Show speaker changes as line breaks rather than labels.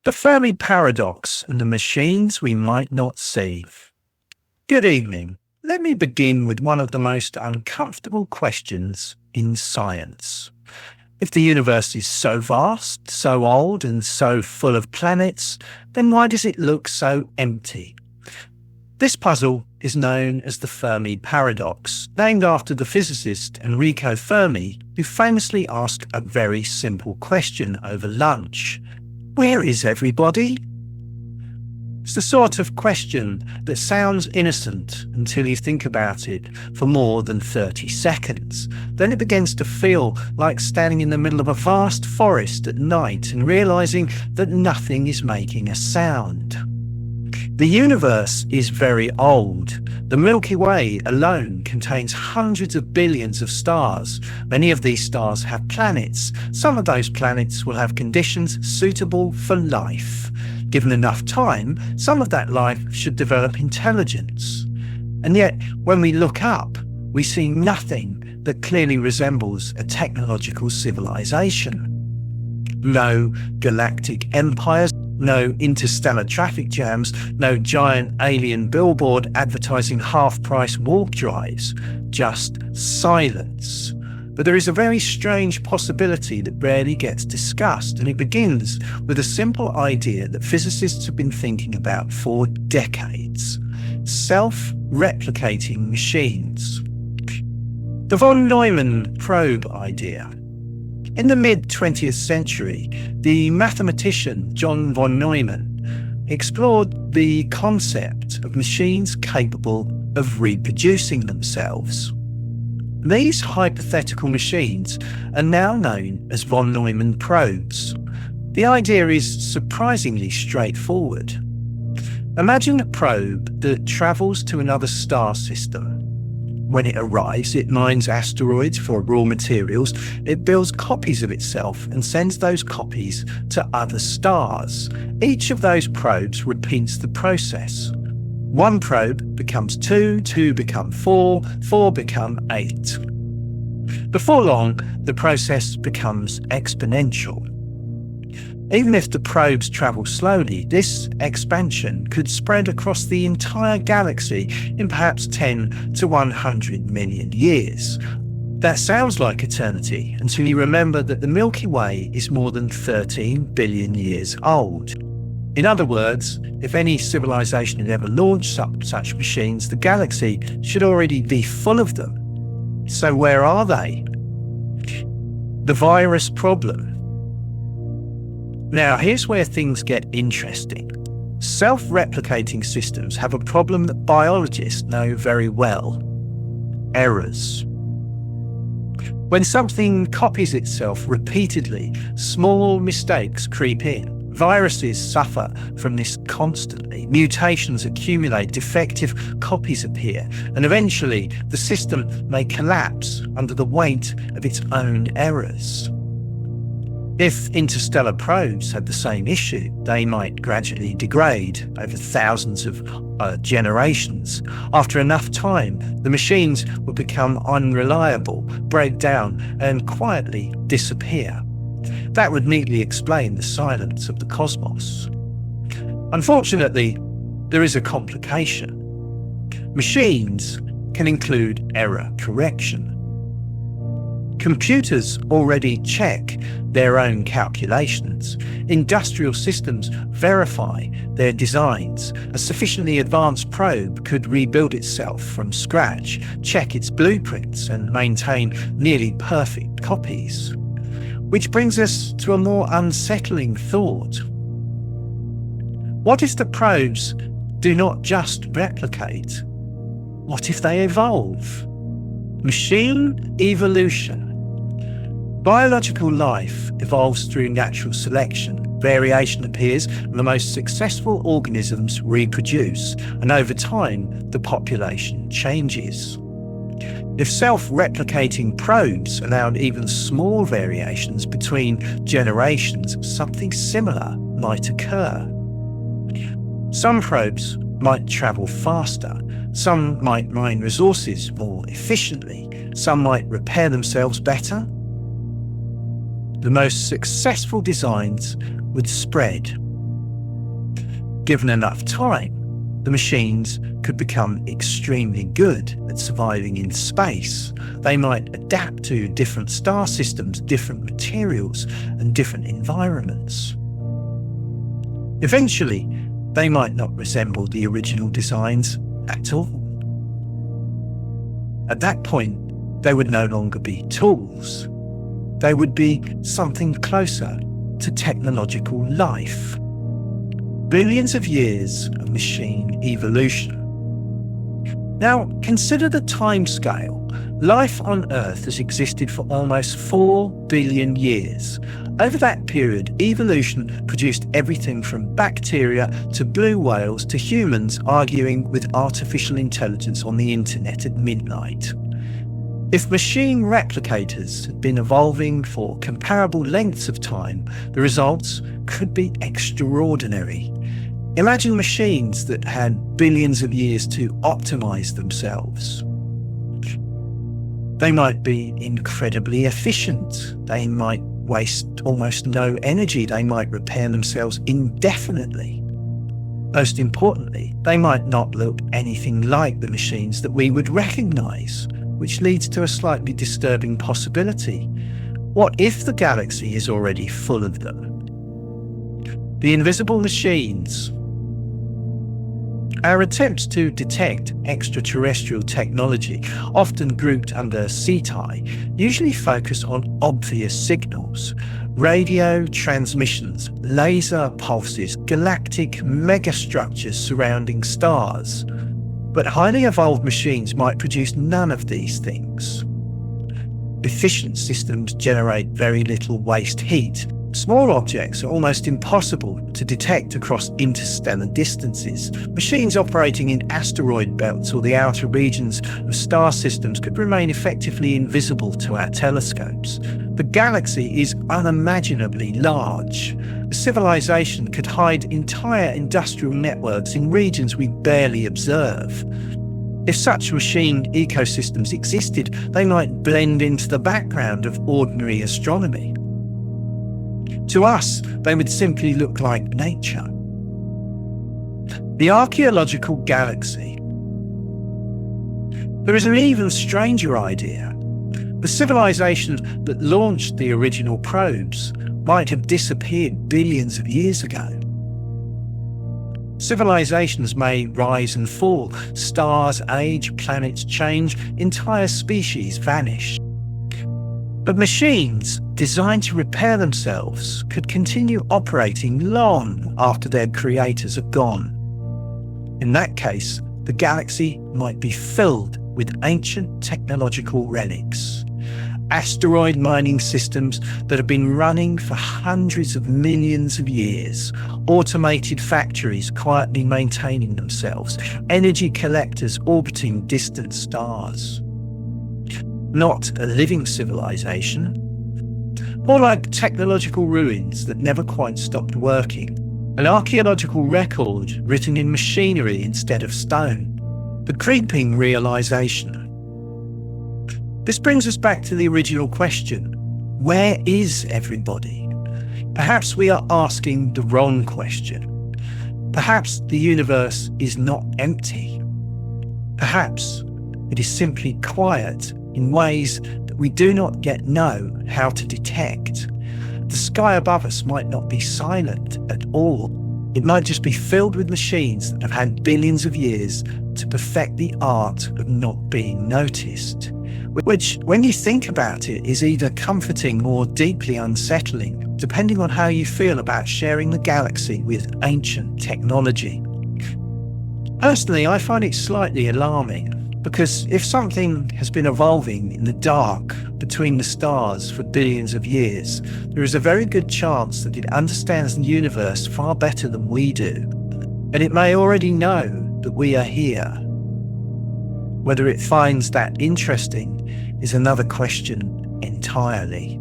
The Fermi Paradox and the machines we might not see. Good evening. Let me begin with one of the most uncomfortable questions in science. If the universe is so vast, so old, and so full of planets, then why does it look so empty? This puzzle is known as the Fermi Paradox, named after the physicist Enrico Fermi, who famously asked a very simple question over lunch. Where is everybody? It's the sort of question that sounds innocent until you think about it for more than 30 seconds. Then it begins to feel like standing in the middle of a vast forest at night and realizing that nothing is making a sound. The universe is very old. The Milky Way alone contains hundreds of billions of stars. Many of these stars have planets. Some of those planets will have conditions suitable for life. Given enough time, some of that life should develop intelligence. And yet, when we look up, we see nothing that clearly resembles a technological civilization. No galactic empires, no interstellar traffic jams, no giant alien billboard advertising half-price warp drives, just silence. But there is a very strange possibility that rarely gets discussed, and it begins with a simple idea that physicists have been thinking about for decades: self-replicating machines. The von Neumann probe idea. In the mid-20th century, the mathematician John von Neumann explored the concept of machines capable of reproducing themselves. These hypothetical machines are now known as von Neumann probes. The idea is surprisingly straightforward. Imagine a probe that travels to another star system. When it arrives, it mines asteroids for raw materials, it builds copies of itself and sends those copies to other stars. Each of those probes repeats the process. One probe becomes 2, 2 become 4, 4 become 8. Before long, the process becomes exponential. Even if the probes travel slowly, this expansion could spread across the entire galaxy in perhaps 10 to 100 million years. That sounds like eternity until you remember that the Milky Way is more than 13 billion years old. In other words, if any civilization had ever launched such machines, the galaxy should already be full of them. So where are they? The virus problem. Now, here's where things get interesting. Self-replicating systems have a problem that biologists know very well: errors. When something copies itself repeatedly, small mistakes creep in. Viruses suffer from this constantly. Mutations accumulate, defective copies appear, and eventually the system may collapse under the weight of its own errors. If interstellar probes had the same issue, they might gradually degrade over thousands of generations. After enough time, the machines would become unreliable, break down, and quietly disappear. That would neatly explain the silence of the cosmos. Unfortunately, there is a complication. Machines can include error correction. Computers already check their own calculations. Industrial systems verify their designs. A sufficiently advanced probe could rebuild itself from scratch, check its blueprints, and maintain nearly perfect copies. Which brings us to a more unsettling thought. What if the probes do not just replicate? What if they evolve? Machine evolution. Biological life evolves through natural selection. Variation appears and the most successful organisms reproduce, and over time, the population changes. If self-replicating probes allowed even small variations between generations, something similar might occur. Some probes might travel faster, some might mine resources more efficiently, some might repair themselves better. The most successful designs would spread. Given enough time, the machines could become extremely good at surviving in space. They might adapt to different star systems, different materials, and different environments. Eventually, they might not resemble the original designs at all. At that point, they would no longer be tools. They would be something closer to technological life. Billions of years of machine evolution. Now, consider the timescale. Life on Earth has existed for almost 4 billion years. Over that period, evolution produced everything from bacteria to blue whales to humans arguing with artificial intelligence on the internet at midnight. If machine replicators had been evolving for comparable lengths of time, the results could be extraordinary. Imagine machines that had billions of years to optimize themselves. They might be incredibly efficient. They might waste almost no energy. They might repair themselves indefinitely. Most importantly, they might not look anything like the machines that we would recognize, which leads to a slightly disturbing possibility. What if the galaxy is already full of them? The invisible machines. Our attempts to detect extraterrestrial technology, often grouped under CETI, usually focus on obvious signals: radio transmissions, laser pulses, galactic megastructures surrounding stars. But highly evolved machines might produce none of these things. Efficient systems generate very little waste heat. Small objects are almost impossible to detect across interstellar distances. Machines operating in asteroid belts or the outer regions of star systems could remain effectively invisible to our telescopes. The galaxy is unimaginably large. A civilization could hide entire industrial networks in regions we barely observe. If such machine ecosystems existed, they might blend into the background of ordinary astronomy. To us, they would simply look like nature. The archaeological galaxy. There is an even stranger idea. The civilizations that launched the original probes might have disappeared billions of years ago. Civilizations may rise and fall, stars age, planets change, entire species vanish. But machines designed to repair themselves could continue operating long after their creators are gone. In that case, the galaxy might be filled with ancient technological relics. Asteroid mining systems that have been running for hundreds of millions of years, automated factories quietly maintaining themselves, energy collectors orbiting distant stars. Not a living civilization, more like technological ruins that never quite stopped working, an archaeological record written in machinery instead of stone. The creeping realization. This brings us back to the original question: where is everybody? Perhaps we are asking the wrong question. Perhaps the universe is not empty. Perhaps it is simply quiet in ways that we do not yet know how to detect. The sky above us might not be silent at all. It might just be filled with machines that have had billions of years to perfect the art of not being noticed. Which, when you think about it, is either comforting or deeply unsettling, depending on how you feel about sharing the galaxy with ancient technology. Personally, I find it slightly alarming, because if something has been evolving in the dark between the stars for billions of years, there is a very good chance that it understands the universe far better than we do, and it may already know that we are here. Whether it finds that interesting is another question entirely.